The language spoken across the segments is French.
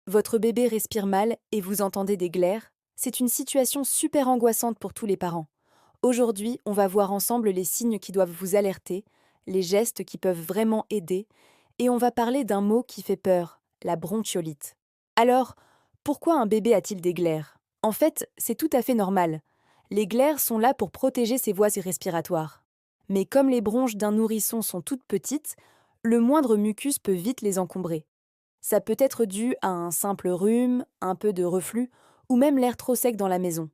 Votre bébé respire mal et vous entendez des glaires, c'est une situation super angoissante pour tous les parents. Aujourd'hui, on va voir ensemble les signes qui doivent vous alerter, les gestes qui peuvent vraiment aider, et on va parler d'un mot qui fait peur, la bronchiolite. Alors, pourquoi un bébé a-t-il des glaires? En fait, c'est tout à fait normal. Les glaires sont là pour protéger ses voies respiratoires. Mais comme les bronches d'un nourrisson sont toutes petites, le moindre mucus peut vite les encombrer. Ça peut être dû à un simple rhume, un peu de reflux, ou même l'air trop sec dans la maison.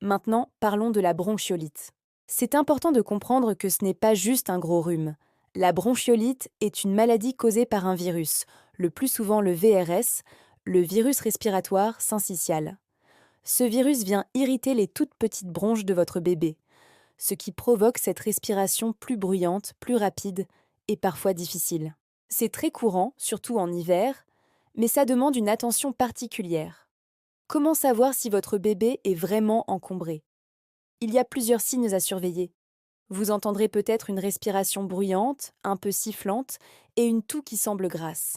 Maintenant, parlons de la bronchiolite. C'est important de comprendre que ce n'est pas juste un gros rhume. La bronchiolite est une maladie causée par un virus, le plus souvent le VRS, le virus respiratoire syncytial. Ce virus vient irriter les toutes petites bronches de votre bébé, ce qui provoque cette respiration plus bruyante, plus rapide et parfois difficile. C'est très courant, surtout en hiver, mais ça demande une attention particulière. Comment savoir si votre bébé est vraiment encombré? Il y a plusieurs signes à surveiller. Vous entendrez peut-être une respiration bruyante, un peu sifflante, et une toux qui semble grasse.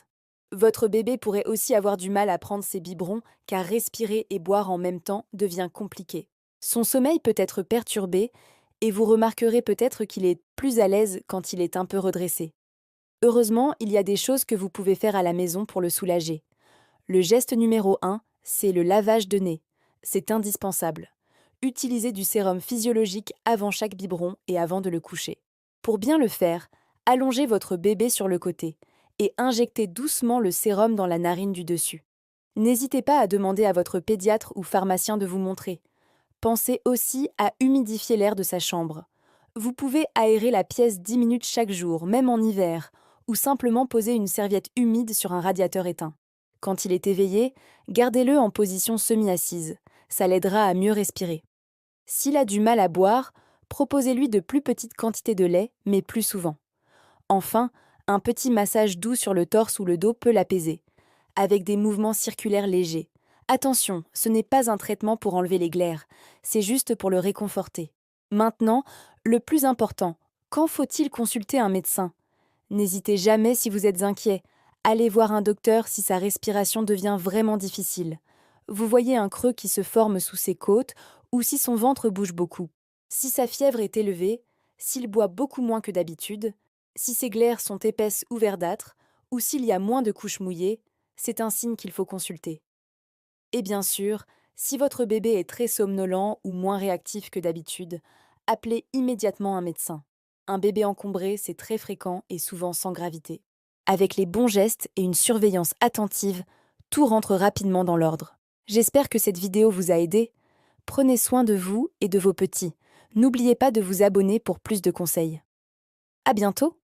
Votre bébé pourrait aussi avoir du mal à prendre ses biberons, car respirer et boire en même temps devient compliqué. Son sommeil peut être perturbé, et vous remarquerez peut-être qu'il est plus à l'aise quand il est un peu redressé. Heureusement, il y a des choses que vous pouvez faire à la maison pour le soulager. Le geste numéro 1, c'est le lavage de nez. C'est indispensable. Utilisez du sérum physiologique avant chaque biberon et avant de le coucher. Pour bien le faire, allongez votre bébé sur le côté et injectez doucement le sérum dans la narine du dessus. N'hésitez pas à demander à votre pédiatre ou pharmacien de vous montrer. Pensez aussi à humidifier l'air de sa chambre. Vous pouvez aérer la pièce 10 minutes chaque jour, même en hiver, ou simplement poser une serviette humide sur un radiateur éteint. Quand il est éveillé, gardez-le en position semi-assise. Ça l'aidera à mieux respirer. S'il a du mal à boire, proposez-lui de plus petites quantités de lait, mais plus souvent. Enfin, un petit massage doux sur le torse ou le dos peut l'apaiser, avec des mouvements circulaires légers. Attention, ce n'est pas un traitement pour enlever les glaires, c'est juste pour le réconforter. Maintenant, le plus important, quand faut-il consulter un médecin? N'hésitez jamais si vous êtes inquiet. Allez voir un docteur si sa respiration devient vraiment difficile. Vous voyez un creux qui se forme sous ses côtes ou si son ventre bouge beaucoup. Si sa fièvre est élevée, s'il boit beaucoup moins que d'habitude, si ses glaires sont épaisses ou verdâtres, ou s'il y a moins de couches mouillées, c'est un signe qu'il faut consulter. Et bien sûr, si votre bébé est très somnolent ou moins réactif que d'habitude, appelez immédiatement un médecin. Un bébé encombré, c'est très fréquent et souvent sans gravité. Avec les bons gestes et une surveillance attentive, tout rentre rapidement dans l'ordre. J'espère que cette vidéo vous a aidé. Prenez soin de vous et de vos petits. N'oubliez pas de vous abonner pour plus de conseils. À bientôt!